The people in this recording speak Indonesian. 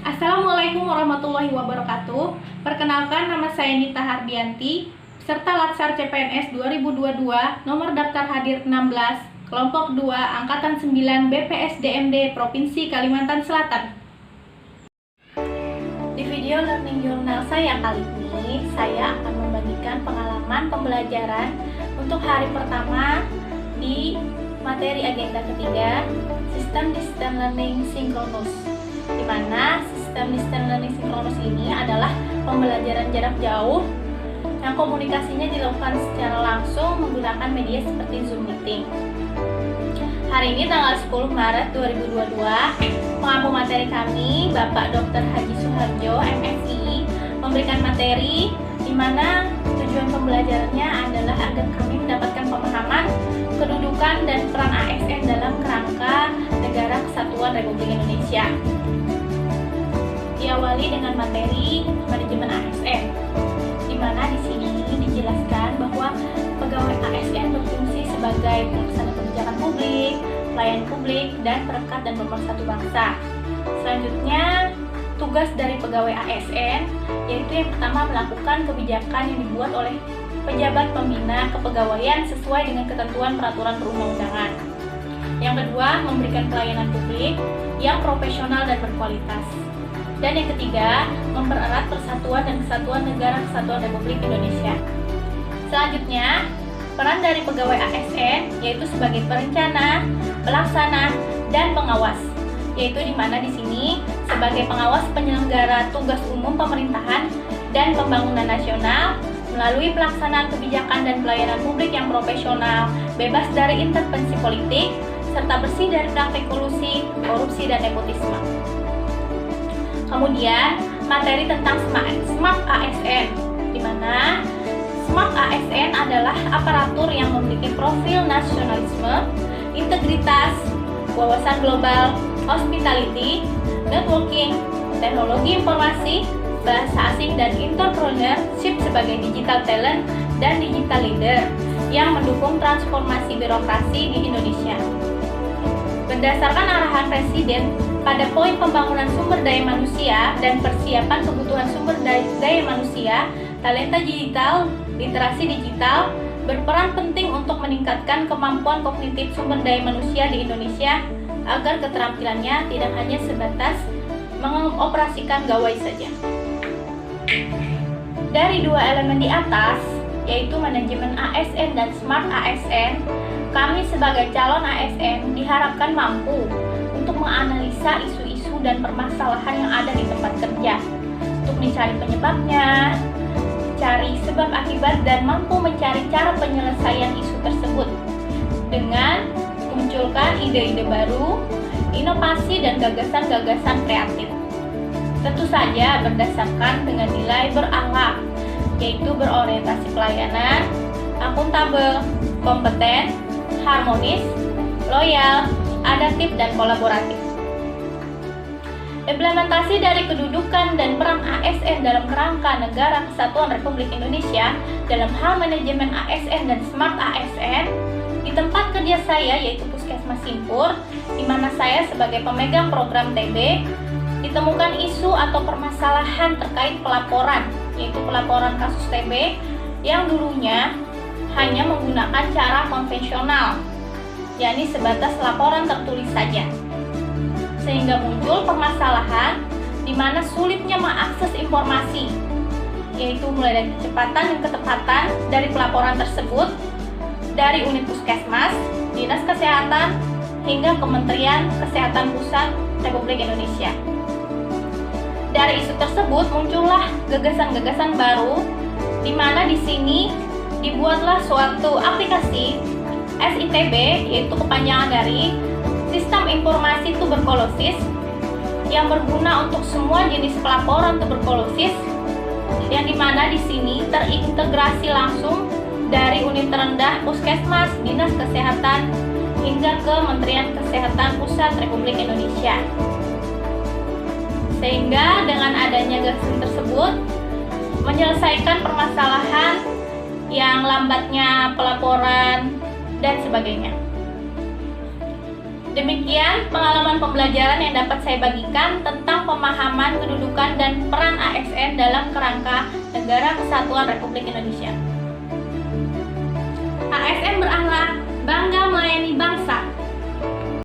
Assalamualaikum warahmatullahi wabarakatuh. Perkenalkan, nama saya Nita Hardianti, peserta Latsar CPNS 2022, nomor daftar hadir 16, kelompok 2, angkatan 9 BPSDMD Provinsi Kalimantan Selatan. Di video learning journal saya kali ini, saya akan membagikan pengalaman pembelajaran untuk hari pertama di materi agenda ketiga, Sistem Distance Learning Sinkronus, di mana sistem distance learning sinkronus ini adalah pembelajaran jarak jauh yang komunikasinya dilakukan secara langsung menggunakan media seperti Zoom Meeting. Hari ini tanggal 10 Maret 2022, pengampu materi kami, Bapak Dr. Haji Suharjo, MSI, memberikan materi di mana tujuan pembelajarannya adalah agar kami mendapatkan pemahaman kedudukan dan peran ASN dalam kerangka Negara Kesatuan Republik Indonesia. Diawali dengan materi manajemen ASN, di mana di sini dijelaskan bahwa pegawai ASN berfungsi sebagai pelaksana kebijakan publik, pelayan publik, dan perekat dan pemersatu bangsa. Selanjutnya, tugas dari pegawai ASN yaitu yang pertama melakukan kebijakan yang dibuat oleh pejabat pembina kepegawaian sesuai dengan ketentuan peraturan perundang-undangan. Yang kedua, memberikan pelayanan publik yang profesional dan berkualitas. Dan yang ketiga, mempererat persatuan dan kesatuan Negara Kesatuan Republik Indonesia. Selanjutnya, peran dari pegawai ASN yaitu sebagai perencana, pelaksana, dan pengawas, yaitu di mana di sini sebagai pengawas penyelenggara tugas umum pemerintahan dan pembangunan nasional melalui pelaksanaan kebijakan dan pelayanan publik yang profesional, bebas dari intervensi politik, serta bersih dari praktik kolusi, korupsi, dan nepotisme. Kemudian, materi tentang Smart ASN, di mana Smart ASN adalah aparatur yang memiliki profil nasionalisme, integritas, wawasan global, hospitality, networking, teknologi informasi, bahasa asing, dan entrepreneurship sebagai digital talent dan digital leader yang mendukung transformasi birokrasi di Indonesia. Berdasarkan arahan Presiden pada poin pembangunan sumber daya manusia dan persiapan kebutuhan sumber daya manusia, talenta digital, literasi digital berperan penting untuk meningkatkan kemampuan kognitif sumber daya manusia di Indonesia agar keterampilannya tidak hanya sebatas mengoperasikan gawai saja. Dari dua elemen di atas, yaitu manajemen ASN dan Smart ASN, kami sebagai calon ASN diharapkan mampu untuk menganalisa isu-isu dan permasalahan yang ada di tempat kerja, untuk mencari penyebabnya, cari sebab akibat, dan mampu mencari cara penyelesaian isu tersebut dengan munculkan ide-ide baru, inovasi, dan gagasan-gagasan kreatif. Tentu saja berdasarkan dengan nilai berakhlak, yaitu berorientasi pelayanan, akuntabel, kompeten, harmonis, loyal, adaptif, dan kolaboratif. Implementasi dari kedudukan dan peran ASN dalam kerangka Negara Kesatuan Republik Indonesia dalam hal manajemen ASN dan Smart ASN di tempat kerja saya, yaitu Puskesmas Simpur, di mana saya sebagai pemegang program TB, ditemukan isu atau permasalahan terkait pelaporan, yaitu pelaporan kasus TB yang dulunya hanya menggunakan cara konvensional, yakni sebatas laporan tertulis saja, sehingga muncul permasalahan di mana sulitnya mengakses informasi, yaitu mulai dari kecepatan dan ketepatan dari pelaporan tersebut dari unit puskesmas, dinas kesehatan, hingga Kementerian Kesehatan Pusat Republik Indonesia. Dari isu tersebut muncullah gagasan-gagasan baru, di mana di sini dibuatlah suatu aplikasi SITB, yaitu kepanjangan dari Sistem Informasi Tuberkulosis, yang berguna untuk semua jenis pelaporan tuberkulosis, yang dimana di sini terintegrasi langsung dari unit terendah puskesmas, dinas kesehatan, hingga ke Kementerian Kesehatan Pusat Republik Indonesia. Sehingga dengan adanya gagasan tersebut menyelesaikan permasalahan yang lambatnya pelaporan dan sebagainya. Demikian pengalaman pembelajaran yang dapat saya bagikan tentang pemahaman kedudukan dan peran ASN dalam kerangka Negara Kesatuan Republik Indonesia. ASN